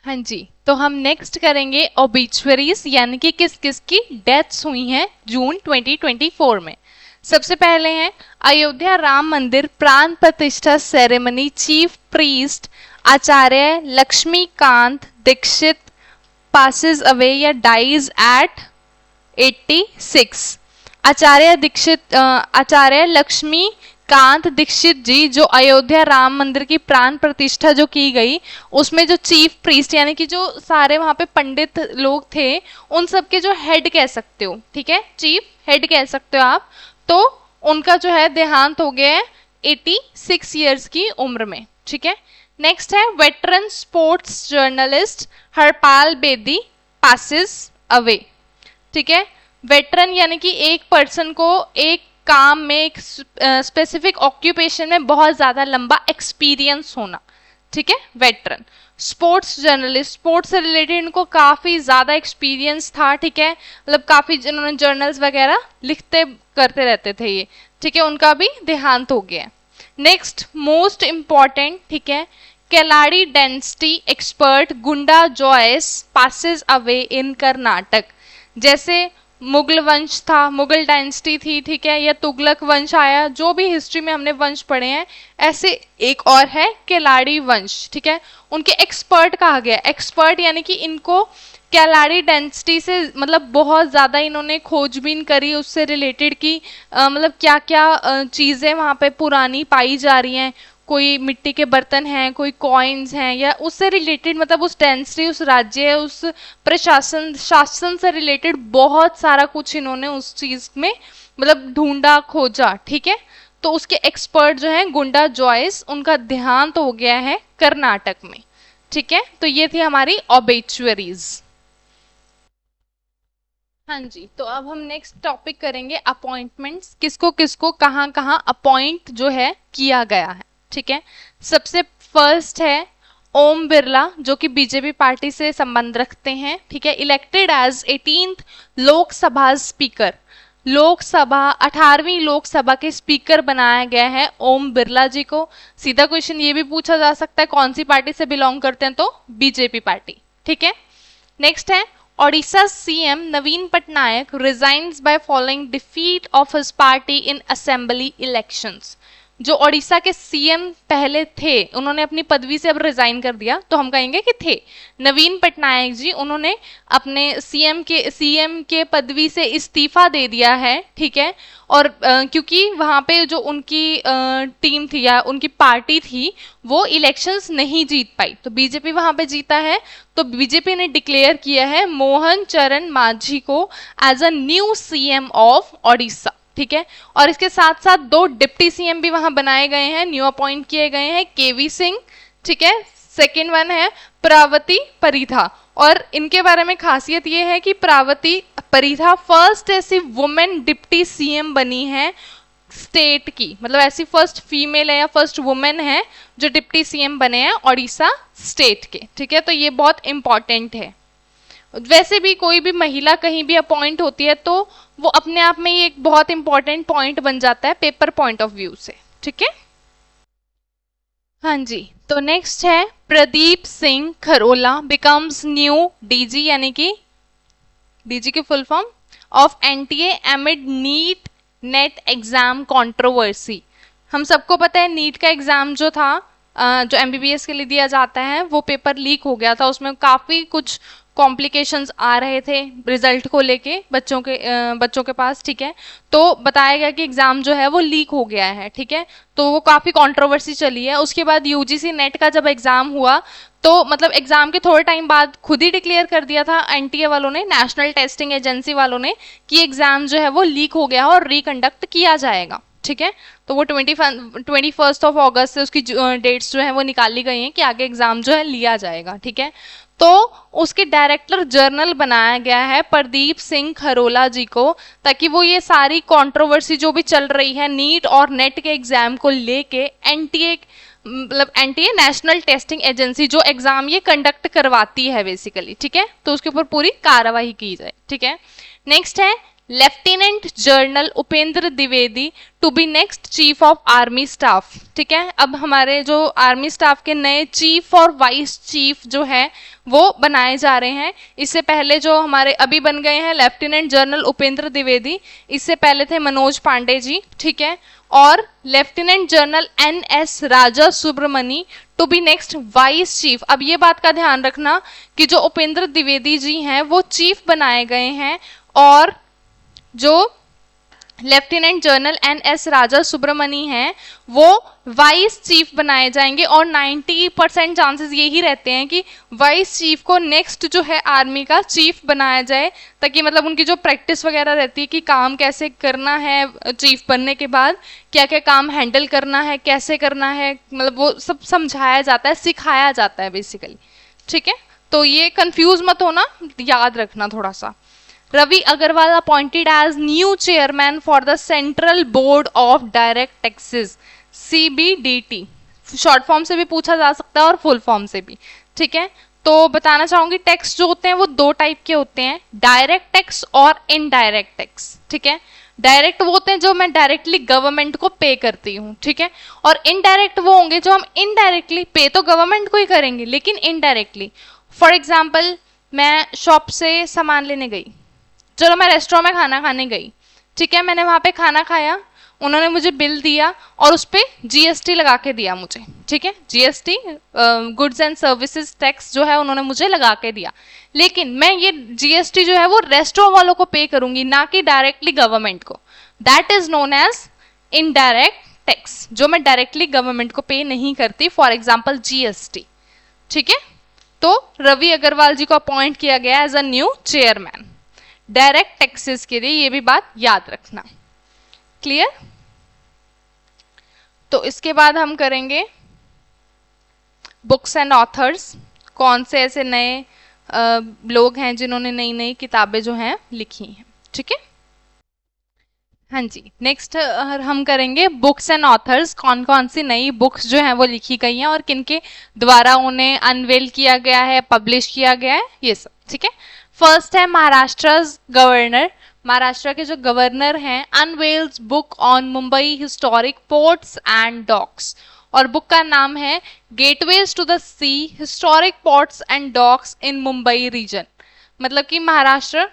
हाँ जी, तो हम नेक्स्ट करेंगे ओबिचुअरीज, यानी कि किस किस की डेथ्स हुई हैं जून 2024 में। सबसे पहले हैं अयोध्या राम मंदिर प्राण प्रतिष्ठा सेरेमनी चीफ प्रीस्ट आचार्य लक्ष्मीकांत दीक्षित passes away या dies at 86। आचार्य लक्ष्मी कांत दीक्षित जी, जो अयोध्या राम मंदिर की प्राण प्रतिष्ठा जो की गई, उसमें जो चीफ प्रीस्ट यानी कि जो सारे वहां पे पंडित लोग थे, उन सब के जो हेड कह सकते हो, ठीक है, चीफ हेड कह सकते हो आप, तो उनका जो है देहांत हो गया है 86 ईयर्स की उम्र में, ठीक है। नेक्स्ट है veteran sports journalist Harpal Bedi passes away, ठीक है। वेटरन यानी कि एक पर्सन को एक काम में, एक स्पेसिफिक ऑक्यूपेशन में बहुत ज्यादा लंबा एक्सपीरियंस होना, ठीक है, वेटरन। स्पोर्ट्स जर्नलिस्ट, स्पोर्ट्स से रिलेटेड इनको काफी ज्यादा एक्सपीरियंस था, ठीक है, मतलब काफी जिन्होंने जर्नल्स वगैरह लिखते करते रहते थे ये, ठीक है, उनका भी देहांत हो गया। नेक्स्ट मोस्ट इंपॉर्टेंट, ठीक है, Keladi dynasty expert Gunda Jois passes away in Karnataka. जैसे मुगल वंश था, मुगल डायनेस्टी थी, ठीक है, या तुगलक वंश आया, जो भी हिस्ट्री में हमने वंश पढ़े हैं, ऐसे एक और है केलाड़ी वंश, ठीक है, उनके एक्सपर्ट कहा गया। एक्सपर्ट यानी कि इनको कैलाड़ी डेंसिटी से मतलब बहुत ज़्यादा इन्होंने खोजबीन करी उससे रिलेटेड की मतलब क्या क्या चीज़ें वहाँ पे पुरानी पाई जा रही हैं, कोई मिट्टी के बर्तन हैं, कोई कॉइन्स हैं, या उससे रिलेटेड मतलब उस डेंसिटी, उस राज्य, उस प्रशासन शासन से रिलेटेड बहुत सारा कुछ इन्होंने उस चीज़ में मतलब ढूंढा खोजा, ठीक है। तो उसके एक्सपर्ट जो हैं गुंडा जॉयस, उनका देहांत हो गया है कर्नाटक में, ठीक है। तो ये थी हमारी ऑबेचुअरीज। हाँ जी, तो अब हम नेक्स्ट टॉपिक करेंगे अपॉइंटमेंट्स, किसको किसको कहाँ कहाँ अपॉइंट जो है किया गया है, ठीक है। सबसे फर्स्ट है ओम बिरला, जो कि बीजेपी पार्टी से संबंध रखते हैं, ठीक है, elected as 18th Lok Sabha speaker. Lok Sabha 18वीं लोकसभा के स्पीकर बनाया गया है ओम बिरला जी को। सीधा क्वेश्चन ये भी पूछा जा सकता है कौन सी पार्टी से बिलोंग करते हैं, तो बीजेपी पार्टी, ठीक है। नेक्स्ट है Odisha CM Naveen Patnaik resigns by following defeat of his party in assembly elections. जो ओडिशा के सीएम पहले थे, उन्होंने अपनी पदवी से अब रिजाइन कर दिया, तो हम कहेंगे कि थे नवीन पटनायक जी, उन्होंने अपने सीएम के पदवी से इस्तीफा दे दिया है, ठीक है। और क्योंकि वहां पे जो उनकी टीम थी या उनकी पार्टी थी, वो इलेक्शंस नहीं जीत पाई, तो बीजेपी वहां पे जीता है, तो बीजेपी ने डिक्लेयर किया है मोहन चरण मांझी को as a new CM of Odisha, ठीक है। और इसके साथ साथ 2 डिप्टी सीएम भी वहां बनाए गए हैं, न्यू अपॉइंट किए गए हैं, केवी सिंह, ठीक है। सेकेंड वन है प्रावती परिधा, और इनके बारे में खासियत ये है कि प्रावती परिधा फर्स्ट ऐसी वुमेन डिप्टी सीएम बनी है स्टेट की, मतलब ऐसी फर्स्ट फीमेल है या फर्स्ट वुमेन है जो डिप्टी सीएम बने हैं ओडिशा स्टेट के, ठीक है। तो ये बहुत इंपॉर्टेंट है। वैसे भी कोई भी महिला कहीं भी अपॉइंट होती है तो वो अपने आप में ही एक बहुत इंपॉर्टेंट पॉइंट बन जाता है पेपर पॉइंट ऑफ व्यू से, ठीक है। हाँ जी, तो नेक्स्ट है Pradeep Singh Kharola becomes new DG, यानी कि डीजी की full form of NTA amid NEET NET exam controversy. हम सबको पता है नीट का एग्जाम जो था जो एमबीबीएस के लिए दिया जाता है, वो पेपर लीक हो गया था, उसमें काफी कुछ कॉम्प्लिकेशंस आ रहे थे रिजल्ट को लेके बच्चों के पास, ठीक है। तो बताया गया कि एग्जाम जो है वो लीक हो गया है, ठीक है, तो वो काफी कंट्रोवर्सी चली है। उसके बाद यूजीसी नेट का जब एग्जाम हुआ, तो मतलब एग्जाम के थोड़े टाइम बाद खुद ही डिक्लेयर कर दिया था एनटीए वालों ने, नेशनल टेस्टिंग एजेंसी वालों ने, कि एग्जाम जो है वो लीक हो गया है और रिकंडक्ट किया जाएगा, ठीक है। तो वो 21 ऑफ अगस्त से उसकी डेट्स जो है वो निकाली गई हैं कि आगे एग्जाम जो है लिया जाएगा, ठीक है। तो उसके डायरेक्टर जर्नल बनाया गया है प्रदीप सिंह खरोला जी को, ताकि वो ये सारी कंट्रोवर्सी जो भी चल रही है नीट और नेट के एग्जाम को लेके एनटीए मतलब एनटीए नेशनल टेस्टिंग एजेंसी जो एग्जाम ये कंडक्ट करवाती है बेसिकली, ठीक है, तो उसके ऊपर पूरी कार्रवाई की जाए, ठीक है। नेक्स्ट है lieutenant general Upendra Dwivedi to be next chief of army staff. ठीक है, अब हमारे जो आर्मी स्टाफ के नए चीफ और वाइस चीफ जो है वो बनाए जा रहे हैं। इससे पहले जो हमारे अभी बन गए हैं लेफ्टिनेंट जनरल उपेंद्र द्विवेदी, इससे पहले थे मनोज पांडे जी। ठीक है, और lieutenant general NS Raja Subramani to be next vice chief. अब ये बात का ध्यान रखना कि जो उपेंद्र द्विवेदी जी हैं वो चीफ बनाए गए हैं और जो lieutenant general NS Raja Subramani हैं वो वाइस चीफ बनाए जाएंगे और 90% चांसेस यही रहते हैं कि वाइस चीफ को नेक्स्ट जो है आर्मी का चीफ बनाया जाए, ताकि मतलब उनकी जो प्रैक्टिस वगैरह रहती है कि काम कैसे करना है, चीफ बनने के बाद क्या क्या काम हैंडल करना है, कैसे करना है, मतलब वो सब समझाया जाता है, सिखाया जाता है बेसिकली। ठीक है, तो ये कंफ्यूज मत होना, याद रखना थोड़ा सा। Ravi Agarwal appointed as new chairman for the Central Board of Direct Taxes CBDT। Short form से भी पूछा जा सकता है और फुल फॉर्म से भी। ठीक है, तो बताना चाहूंगी टैक्स जो होते हैं वो दो टाइप के होते हैं, डायरेक्ट टैक्स और इनडायरेक्ट टैक्स। ठीक है, डायरेक्ट वो होते हैं जो मैं डायरेक्टली गवर्नमेंट को पे करती हूँ। ठीक है, और इनडायरेक्ट वो होंगे जो हम इनडायरेक्टली पे तो गवर्नमेंट को ही करेंगे लेकिन इनडायरेक्टली। फॉर एग्जाम्पल, मैं शॉप से सामान लेने गई, चलो मैं रेस्टोरेंट में खाना खाने गई। ठीक है, मैंने वहां पे खाना खाया, उन्होंने मुझे बिल दिया और उस पर GST लगा के दिया मुझे। ठीक है, GST goods and services tax जो है उन्होंने मुझे लगा के दिया, लेकिन मैं ये GST जो है वो रेस्टोरेंट वालों को पे करूंगी, ना कि डायरेक्टली गवर्नमेंट को। That is known as indirect tax, जो मैं डायरेक्टली गवर्नमेंट को पे नहीं करती, फॉर एग्जाम्पल GST। ठीक है, तो रवि अग्रवाल जी को अपॉइंट किया गया as a new chairman direct taxes के लिए, ये भी बात याद रखना। क्लियर? तो इसके बाद हम करेंगे बुक्स एंड ऑथर्स, कौन से ऐसे नए लोग हैं जिन्होंने नई नई किताबें जो हैं लिखी हैं। ठीक है, हाँ जी। नेक्स्ट हम करेंगे बुक्स एंड ऑथर्स, कौन कौन सी नई बुक्स जो हैं वो लिखी गई हैं और किनके द्वारा उन्हें अनवेल किया गया है, पब्लिश किया गया है, ये सब। ठीक है, फर्स्ट है महाराष्ट्र गवर्नर, महाराष्ट्र के जो गवर्नर हैं, unveils book on Mumbai historic ports and docks, और बुक का नाम है gateways to the sea historic ports and docks in Mumbai region. मतलब कि महाराष्ट्र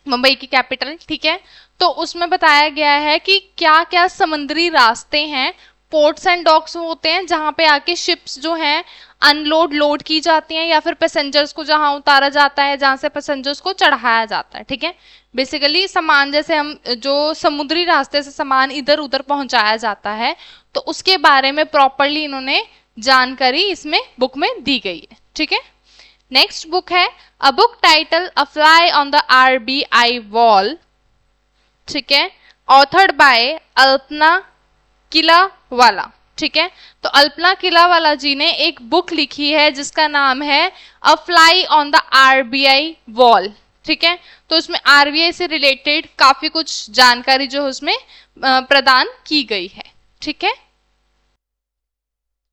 मुंबई की कैपिटल। ठीक है, तो उसमें बताया गया है कि क्या क्या समुद्री रास्ते हैं, पोर्ट्स एंड डॉक्स होते हैं जहां पे आके शिप्स जो हैं अनलोड लोड की जाती हैं, या फिर पैसेंजर्स को जहां उतारा जाता है, जहां से पैसेंजर्स को चढ़ाया जाता है। ठीक है, बेसिकली सामान जैसे हम जो समुद्री रास्ते से सामान इधर उधर पहुंचाया जाता है, तो उसके बारे में प्रॉपरली इन्होंने जानकारी इसमें बुक में दी गई है। ठीक है, नेक्स्ट बुक है a book title a fly on the RBI wall. ठीक है, ऑथर्ड बाय अल्पना किलावाला। ठीक है, तो अल्पना किलावाला जी ने एक बुक लिखी है जिसका नाम है अ fly on the RBI wall. ठीक है, तो उसमें RBI से रिलेटेड काफी कुछ जानकारी जो है उसमें प्रदान की गई है। ठीक है,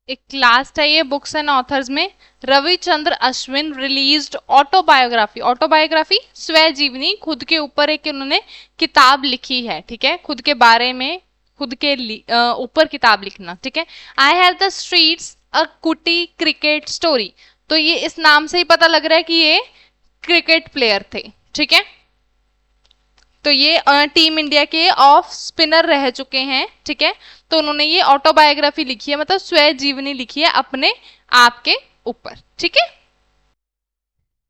एक लास्ट है ये बुक्स एंड ऑथर्स में, Ravichandra Ashwin released autobiography. Autobiography स्व जीवनी, खुद के ऊपर एक उन्होंने किताब लिखी है। ठीक है, खुद के बारे में, खुद के ऊपर किताब लिखना। ठीक है, आई हैव द स्ट्रीट्स अ कुटी क्रिकेट स्टोरी, तो ये इस नाम से ही पता लग रहा है कि ये क्रिकेट प्लेयर थे। ठीक है, तो ये टीम इंडिया के ऑफ स्पिनर रह चुके हैं। ठीक है, तो उन्होंने ये ऑटोबायोग्राफी लिखी है, मतलब स्व जीवनी लिखी है अपने आप के ऊपर। ठीक है,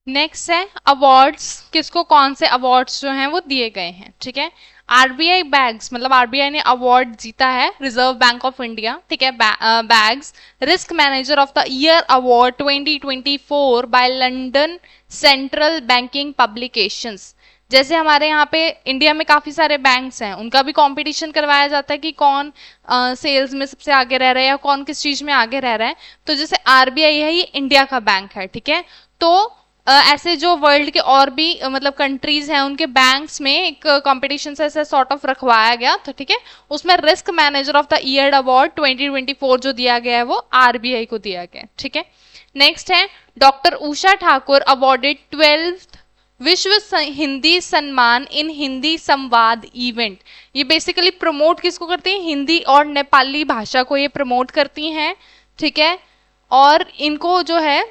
नेक्स्ट है अवार्ड्स, किसको कौन से अवार्ड्स जो हैं वो दिए गए हैं। ठीक है, RBI बैग्स, मतलब RBI ने अवार्ड जीता है, रिजर्व बैंक ऑफ इंडिया। ठीक है, bags risk manager of the year award 2024 by London central banking publications. जैसे हमारे यहाँ पे इंडिया में काफी सारे बैंक्स हैं, उनका भी कंपटीशन करवाया जाता है कि कौन सेल्स में सबसे आगे रह रहा है या कौन किस चीज में आगे रह रहा है। तो जैसे RBI है, ये इंडिया का बैंक है। ठीक है, तो ऐसे जो वर्ल्ड के और भी मतलब कंट्रीज हैं उनके बैंक्स में एक कंपटीशन से ऐसे सॉर्ट ऑफ रखवाया गया। तो ठीक है, उसमें risk manager of the year award 2024 जो दिया गया है वो RBI को दिया गया है। ठीक है, नेक्स्ट है doctor Usha Thakur awarded 12th Hindi सम्मान इन हिंदी संवाद इवेंट। ये बेसिकली प्रमोट किसको करती हैं? हिंदी और नेपाली भाषा को ये प्रमोट करती हैं, ठीक है। और इनको जो है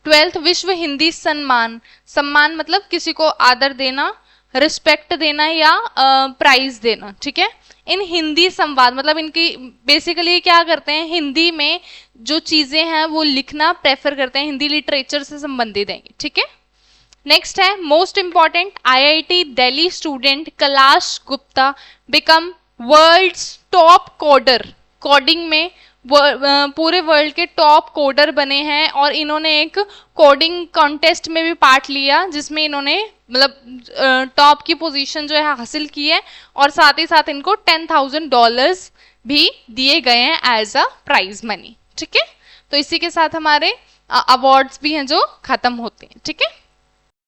12th विश्व हिंदी सम्मान, सम्मान मतलब किसी को आदर देना, रिस्पेक्ट देना या प्राइज देना, ठीक है। इन हिंदी संवाद मतलब इनकी बेसिकली क्या करते हैं, हिंदी में जो चीजें हैं वो लिखना प्रेफर करते हैं, हिंदी लिटरेचर से संबंधित है, ठीक है। नेक्स्ट है most important, IIT Delhi student Kailash Gupta become world's top coder. Coding में पूरे वर्ल्ड के टॉप कोडर बने हैं और इन्होंने एक कोडिंग कॉन्टेस्ट में भी पार्ट लिया जिसमें इन्होंने मतलब टॉप की पोजीशन जो है हासिल की है और साथ ही साथ इनको $10,000 भी दिए गए हैं एज अ प्राइज मनी, ठीक है। तो इसी के साथ हमारे अवार्ड्स भी हैं जो खत्म होते हैं, ठीक है।